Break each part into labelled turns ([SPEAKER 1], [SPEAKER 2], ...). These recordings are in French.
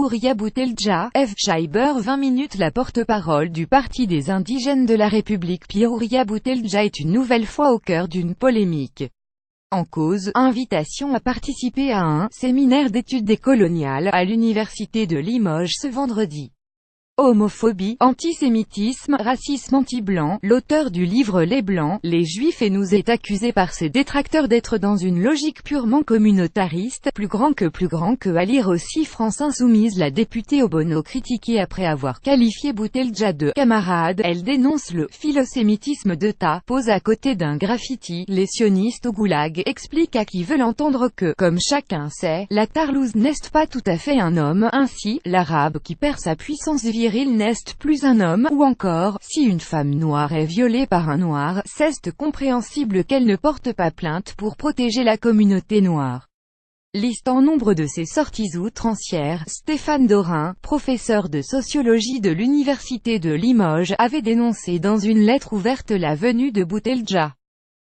[SPEAKER 1] Houriya Bouteldja, F. Scheiber 20 minutes. La porte-parole du Parti des indigènes de la République Pierre Houriya Bouteldja est une nouvelle fois au cœur d'une polémique. En cause, invitation à participer à un séminaire d'études décoloniales à l'université de Limoges ce vendredi. Homophobie, antisémitisme, racisme anti-blanc. L'auteur du livre Les Blancs, les Juifs et nous est accusé par ses détracteurs d'être dans une logique purement communautariste, plus grand que à lire aussi France Insoumise. La députée Obono critiquée après avoir qualifié Bouteldja de camarade. Elle dénonce le philosémitisme d'État, pose à côté d'un graffiti, les sionistes au goulag, explique à qui veut l'entendre que, comme chacun sait, la Tarlouse n'est pas tout à fait un homme, ainsi, l'arabe qui perd sa puissance viril n'est plus un homme, ou encore, si une femme noire est violée par un noir, c'est compréhensible qu'elle ne porte pas plainte pour protéger la communauté noire. Liste en nombre de ses sorties outrancières. Stéphane Dorin, professeur de sociologie de l'université de Limoges, avait dénoncé dans une lettre ouverte la venue de Bouteldja.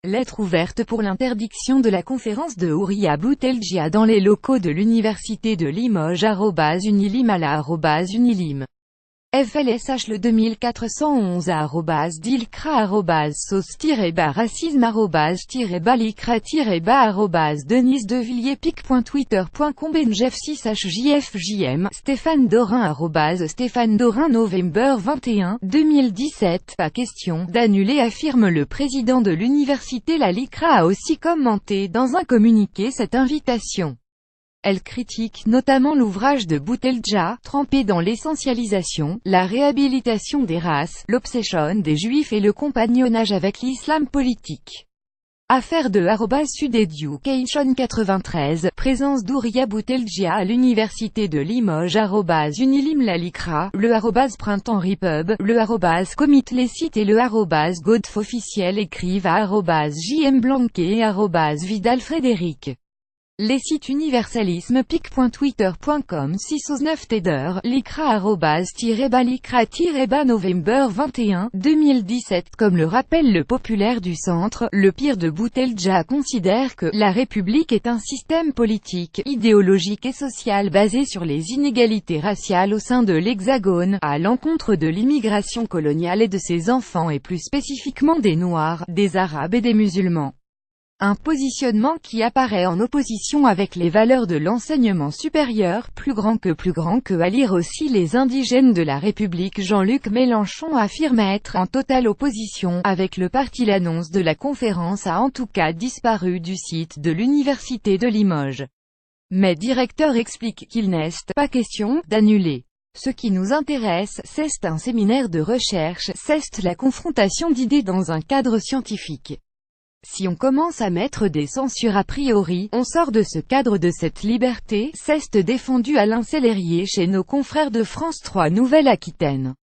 [SPEAKER 1] Lettre ouverte pour l'interdiction de la conférence de Houriya Bouteldja dans les locaux de l'université de Limoges. @unilim FLSH le 2411 @dilcra @sauce-racisme _licra _denisdevilliers-pic.twitter.com benjef6hjfjm Stéphane Dorin Stéphane Dorin November 21, 2017. Pas question d'annuler, affirme le président de l'université. La LICRA a aussi commenté dans un communiqué cette invitation. Elle critique notamment l'ouvrage de Bouteldja, trempé dans l'essentialisation, la réhabilitation des races, l'obsession des Juifs et le compagnonnage avec l'islam politique. Affaire de @sudeducation 93, présence d'Houriya Bouteldja à l'université de Limoges @unilim la LICRA, le @printemps repub, le @commit les sites et le @godf officiel écrivent à @jmblanquet et @vidal frédéric. Les sites universalisme pic.twitter.com 6/9 Teder, LICRA @-balicra November 21, 2017. Comme le rappelle le populaire du centre, le pire de Bouteldja considère que la République est un système politique, idéologique et social basé sur les inégalités raciales au sein de l'Hexagone, à l'encontre de l'immigration coloniale et de ses enfants et plus spécifiquement des Noirs, des Arabes et des musulmans. Un positionnement qui apparaît en opposition avec les valeurs de l'enseignement supérieur, plus grand que à lire aussi les indigènes de la République. Jean-Luc Mélenchon affirme être en totale opposition avec le parti. L'annonce de la conférence a en tout cas disparu du site de l'université de Limoges. Mais directeur explique qu'il n'est pas question d'annuler. Ce qui nous intéresse, c'est un séminaire de recherche, c'est la confrontation d'idées dans un cadre scientifique. Si on commence à mettre des censures a priori, on sort de ce cadre, de cette liberté. C'est défendu Alain Sellerier chez nos confrères de France 3 Nouvelle-Aquitaine.